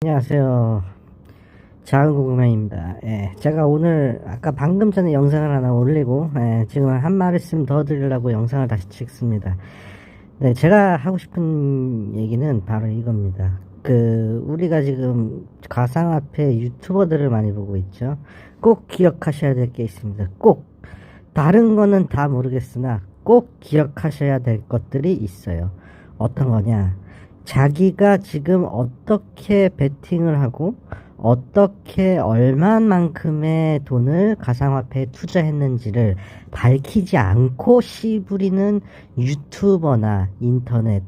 안녕하세요. 작은 고구마입니다. 제가 오늘 아까 방금 전에 영상을 하나 올리고 지금 한 말씀 더 드리려고 영상을 다시 찍습니다. 네, 제가 하고 싶은 얘기는 바로 이겁니다. 우리가 지금 가상화폐 유튜버들을 많이 보고 있죠. 꼭 기억하셔야 될 게 있습니다. 꼭 다른 거는 다 모르겠으나 꼭 기억하셔야 될 것들이 있어요. 어떤 거냐? 자기가 지금 어떻게 베팅을 하고 어떻게 얼마만큼의 돈을 가상화폐에 투자했는지를 밝히지 않고 씨부리는 유튜버나 인터넷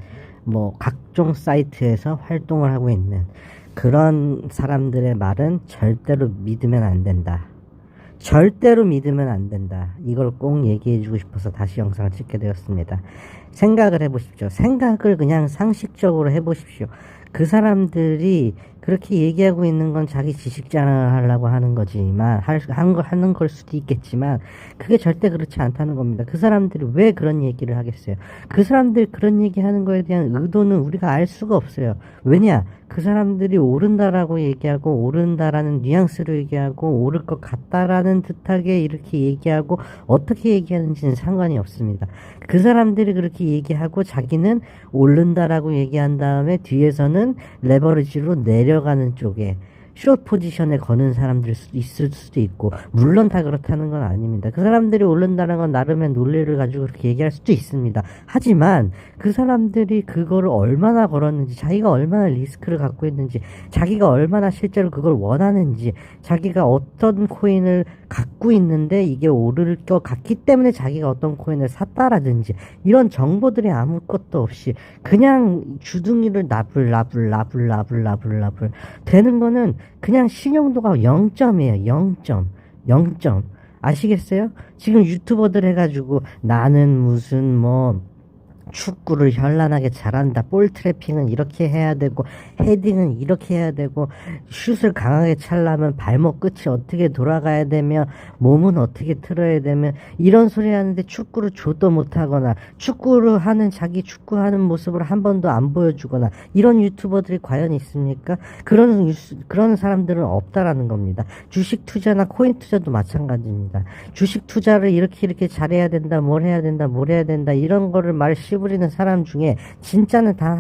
각종 사이트에서 활동을 하고 있는 그런 사람들의 말은 절대로 믿으면 안 된다. 절대로 믿으면 안 된다. 이걸 꼭 얘기해 주고 싶어서 다시 영상을 찍게 되었습니다. 생각을 해보십시오. 생각을 그냥 상식적으로 해보십시오. 그 사람들이 그렇게 얘기하고 있는 건 자기 지식 자랑을 하려고 하는 거지만, 하는 걸 수도 있겠지만, 그게 절대 그렇지 않다는 겁니다. 그 사람들이 왜 그런 얘기를 하겠어요? 그 사람들이 그런 얘기 하는 거에 대한 의도는 우리가 알 수가 없어요. 왜냐? 그 사람들이 옳은다라고 얘기하고, 옳은다라는 뉘앙스로 얘기하고, 옳을 것 같다라는 듯하게 이렇게 얘기하고, 어떻게 얘기하는지는 상관이 없습니다. 그 사람들이 그렇게 얘기하고, 자기는 옳는다라고 얘기한 다음에 뒤에서는 레버리지로 내려가는 쪽에 숏 포지션에 거는 사람들 있을 수도 있고, 물론 다 그렇다는 건 아닙니다. 그 사람들이 오른다는 건 나름의 논리를 가지고 그렇게 얘기할 수도 있습니다. 하지만 그 사람들이 그거를 얼마나 걸었는지, 자기가 얼마나 리스크를 갖고 있는지, 자기가 얼마나 실제로 그걸 원하는지, 자기가 어떤 코인을 갖고 있는데 이게 오를 것 같기 때문에 자기가 어떤 코인을 샀다라든지, 이런 정보들이 아무것도 없이 그냥 주둥이를 나불 되는 거는 그냥 신용도가 0점이에요. 0점. 0점. 아시겠어요? 지금 유튜버들 해가지고 나는 무슨 축구를 현란하게 잘한다. 볼 트래핑은 이렇게 해야 되고, 헤딩은 이렇게 해야 되고, 슛을 강하게 찰려면 발목 끝이 어떻게 돌아가야 되며, 몸은 어떻게 틀어야 되며, 이런 소리 하는데 축구를 줘도 못하거나, 축구를 하는 자기 축구하는 모습을 한 번도 안 보여주거나, 이런 유튜버들이 과연 있습니까? 그런 사람들은 없다라는 겁니다. 주식 투자나 코인 투자도 마찬가지입니다. 주식 투자를 이렇게 잘해야 된다, 뭘 해야 된다, 이런 거를 부리는 사람 중에 진짜는 단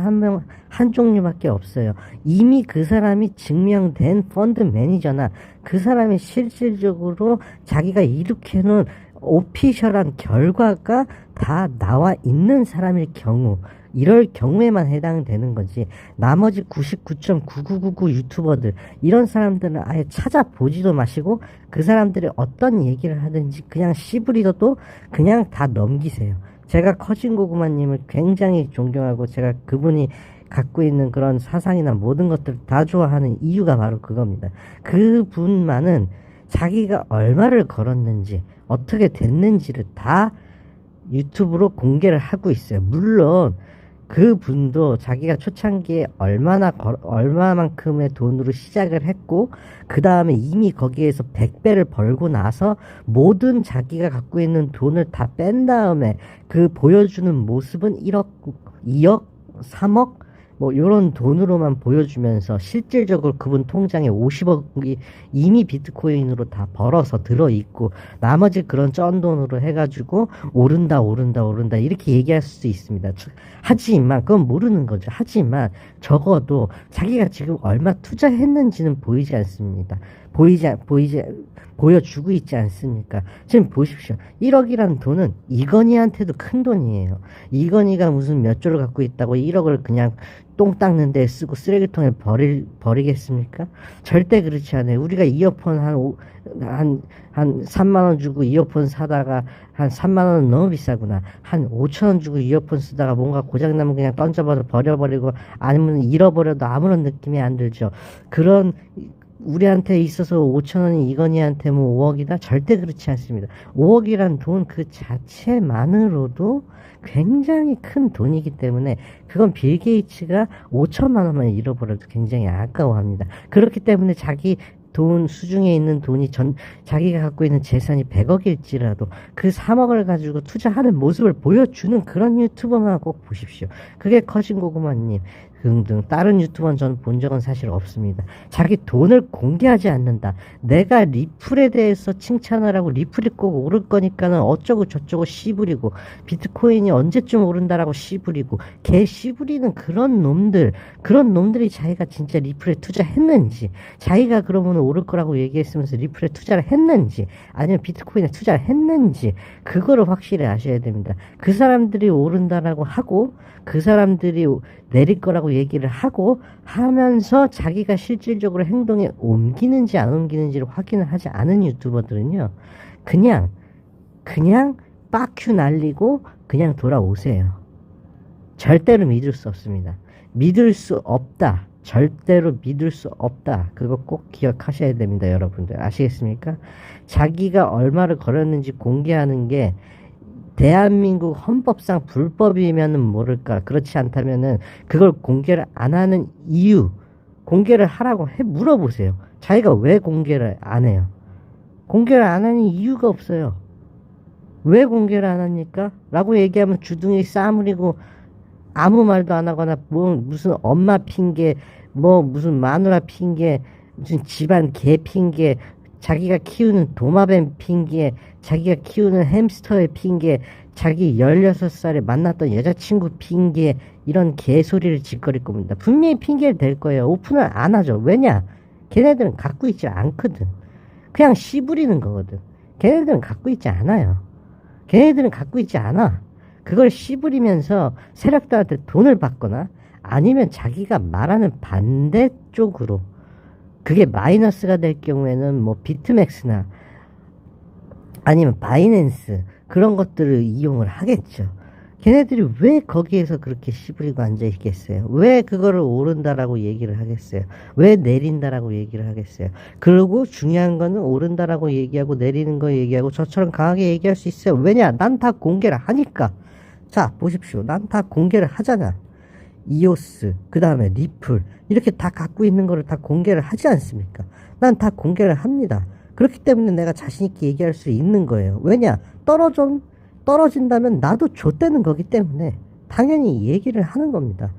한 종류밖에 없어요. 이미 그 사람이 증명된 펀드 매니저나 그 사람이 실질적으로 자기가 이렇게 해놓은 오피셜한 결과가 다 나와 있는 사람일 경우, 이럴 경우에만 해당되는 거지, 나머지 99.9999 유튜버들, 이런 사람들은 아예 찾아보지도 마시고 그 사람들이 어떤 얘기를 하든지 그냥 씨부리더도 그냥 다 넘기세요. 제가 커진 고구마님을 굉장히 존경하고, 제가 그분이 갖고 있는 그런 사상이나 모든 것들을 다 좋아하는 이유가 바로 그겁니다. 그분만은 자기가 얼마를 걸었는지, 어떻게 됐는지를 다 유튜브로 공개를 하고 있어요. 물론 그분도 자기가 초창기에 얼마만큼의 돈으로 시작을 했고, 그 다음에 이미 거기에서 100배를 벌고 나서 모든 자기가 갖고 있는 돈을 다 뺀 다음에 그 보여주는 모습은 1억, 2억, 3억 요런 돈으로만 보여주면서 실질적으로 그분 통장에 50억이 이미 비트코인으로 다 벌어서 들어있고, 나머지 그런 쩐 돈으로 해가지고 오른다 이렇게 얘기할 수도 있습니다. 하지만 그건 모르는 거죠. 하지만 적어도 자기가 지금 얼마 투자했는지는 보이지 않습니다. 보여주고 있지 않습니까? 지금 보십시오. 1억이라는 돈은 이건희한테도 큰 돈이에요. 이건희가 무슨 몇 조를 갖고 있다고 1억을 그냥 똥 닦는 데 쓰고 쓰레기통에 버리겠습니까? 절대 그렇지 않아요. 우리가 이어폰 한 3만원 주고 이어폰 사다가 한 3만원은 너무 비싸구나, 한 5천원 주고 이어폰 쓰다가 뭔가 고장나면 그냥 버려버리고 아니면 잃어버려도 아무런 느낌이 안 들죠. 우리한테 있어서 5천원이 이건희한테 5억이다? 절대 그렇지 않습니다. 5억이란 돈 그 자체만으로도 굉장히 큰 돈이기 때문에, 그건 빌 게이츠가 5천만 원만 잃어버려도 굉장히 아까워합니다. 그렇기 때문에 자기 돈 수중에 있는 돈이 자기가 갖고 있는 재산이 100억일지라도 그 3억을 가지고 투자하는 모습을 보여주는 그런 유튜버만 꼭 보십시오. 그게 커진 고구마님. 등등. 다른 유튜버는 저는 본 적은 사실 없습니다. 자기 돈을 공개하지 않는다. 내가 리플에 대해서 칭찬을 하고 리플이 꼭 오를 거니까는 어쩌고 저쩌고 씨부리고 비트코인이 언제쯤 오른다라고 씨부리고 개 씨부리는 그런 놈들이 자기가 진짜 리플에 투자했는지, 자기가 그러면 오를 거라고 얘기했으면서 리플에 투자를 했는지 아니면 비트코인에 투자를 했는지 그거를 확실히 아셔야 됩니다. 그 사람들이 오른다라고 하고 그 사람들이 내릴 거라고 얘기를 하고 하면서 자기가 실질적으로 행동에 옮기는지 안 옮기는지를 확인을 하지 않은 유튜버들은요, 그냥 빡큐 날리고 그냥 돌아오세요. 절대로 믿을 수 없습니다. 믿을 수 없다. 절대로 믿을 수 없다. 그거 꼭 기억하셔야 됩니다, 여러분들. 아시겠습니까? 자기가 얼마를 걸었는지 공개하는 게 대한민국 헌법상 불법이면은 모를까. 그렇지 않다면은 그걸 공개를 안 하는 이유, 공개를 하라고 물어보세요. 자기가 왜 공개를 안 해요? 공개를 안 하는 이유가 없어요. 왜 공개를 안 합니까? 라고 얘기하면 주둥이 싸무리고 아무 말도 안 하거나 무슨 엄마 핑계, 무슨 마누라 핑계, 무슨 집안 개 핑계, 자기가 키우는 도마뱀 핑계, 자기가 키우는 햄스터의 핑계, 자기 16살에 만났던 여자친구 핑계, 이런 개소리를 짓거릴 겁니다. 분명히 핑계를 댈 거예요. 오픈을 안 하죠. 왜냐? 걔네들은 갖고 있지 않거든. 그냥 씨부리는 거거든. 걔네들은 갖고 있지 않아요. 걔네들은 갖고 있지 않아. 그걸 씨부리면서 세력들한테 돈을 받거나 아니면 자기가 말하는 반대쪽으로, 그게 마이너스가 될 경우에는 비트맥스나 아니면 바이낸스 그런 것들을 이용을 하겠죠. 걔네들이 왜 거기에서 그렇게 씨부리고 앉아 있겠어요? 왜 그거를 오른다라고 얘기를 하겠어요? 왜 내린다라고 얘기를 하겠어요? 그리고 중요한 거는 오른다라고 얘기하고 내리는 거 얘기하고 저처럼 강하게 얘기할 수 있어요. 왜냐? 난 다 공개를 하니까. 자, 보십시오. 난 다 공개를 하잖아. 이오스, 그 다음에 리플, 이렇게 다 갖고 있는 거를 다 공개를 하지 않습니까? 난 다 공개를 합니다. 그렇기 때문에 내가 자신있게 얘기할 수 있는 거예요. 왜냐? 떨어진다면 나도 좆되는 거기 때문에 당연히 얘기를 하는 겁니다.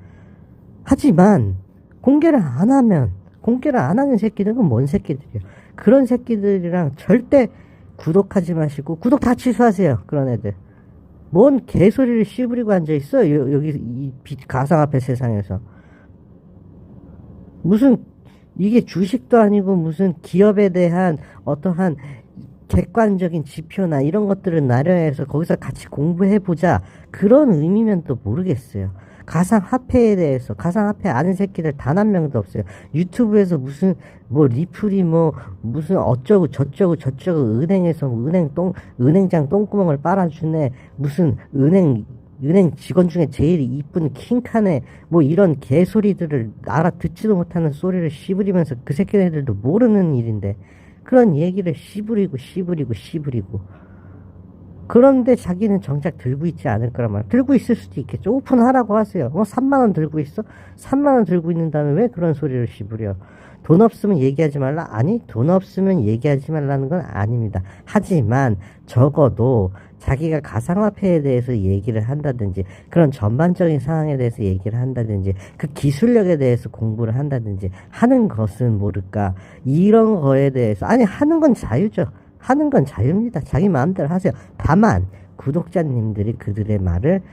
하지만 공개를 안 하는 새끼들은 뭔 새끼들이에요? 그런 새끼들이랑 절대 구독하지 마시고, 구독 다 취소하세요. 그런 애들. 뭔 개소리를 씨부리고 앉아있어? 여기 이 가상화폐 세상에서. 무슨 이게 주식도 아니고 무슨 기업에 대한 어떠한 객관적인 지표나 이런 것들을 나열해서 거기서 같이 공부해보자, 그런 의미면 또 모르겠어요. 가상화폐에 대해서, 가상화폐 아는 새끼들 단 한 명도 없어요. 유튜브에서 무슨 리플이 무슨 어쩌고 저쩌고 은행에서 은행장 똥구멍을 빨아주네, 무슨 은행 직원 중에 제일 이쁜 킹카네, 이런 개소리들을 알아듣지도 못하는 소리를 씨부리면서 그 새끼들도 모르는 일인데 그런 얘기를 씨부리고 그런데 자기는 정작 들고 있지 않을 거란 말이야. 들고 있을 수도 있겠죠. 오픈하라고 하세요. 3만원 들고 있어? 3만원 들고 있는 다음에 왜 그런 소리를 씨부려? 돈 없으면 얘기하지 말라? 아니, 돈 없으면 얘기하지 말라는 건 아닙니다. 하지만 적어도 자기가 가상화폐에 대해서 얘기를 한다든지, 그런 전반적인 상황에 대해서 얘기를 한다든지, 그 기술력에 대해서 공부를 한다든지 하는 것은 모를까? 이런 거에 대해서, 아니, 하는 건 자유죠. 하는 건 자유입니다. 자기 마음대로 하세요. 다만 구독자님들이 그들의 말을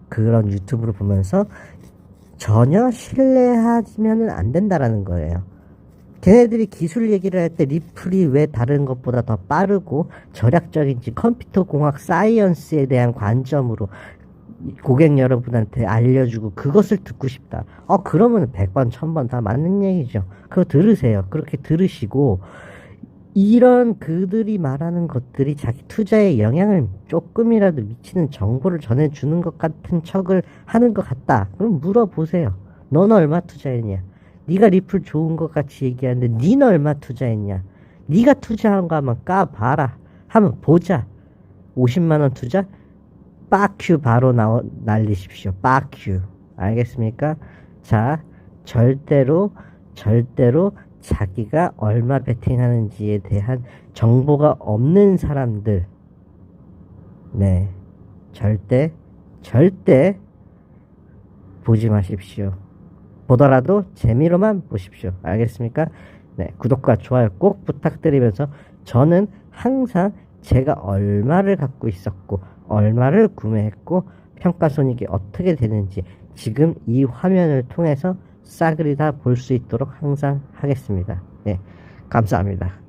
그런 유튜브를 보면서 전혀 신뢰하면 안 된다라는 거예요. 걔네들이 기술 얘기를 할 때 리플이 왜 다른 것보다 더 빠르고 절약적인지 컴퓨터 공학 사이언스에 대한 관점으로 고객 여러분한테 알려주고 그것을 듣고 싶다. 그러면 100번, 1000번 다 맞는 얘기죠. 그거 들으세요. 그렇게 들으시고, 이런 그들이 말하는 것들이 자기 투자에 영향을 조금이라도 미치는 정보를 전해주는 것 같은 척을 하는 것 같다. 그럼 물어보세요. 너는 얼마 투자했냐? 네가 리플 좋은 것 같이 얘기하는데 니는 얼마 투자했냐? 네가 투자한 거 한번 까봐라. 한번 보자. 50만원 투자? 빠큐 바로 날리십시오. 빠큐. 알겠습니까? 자, 절대로 자기가 얼마 베팅하는지에 대한 정보가 없는 사람들, 네, 절대 보지 마십시오. 보더라도 재미로만 보십시오. 알겠습니까? 네, 구독과 좋아요 꼭 부탁드리면서 저는 항상 제가 얼마를 갖고 있었고 얼마를 구매했고 평가손익이 어떻게 되는지 지금 이 화면을 통해서 싸그리 다 볼 수 있도록 항상 하겠습니다. 네, 감사합니다.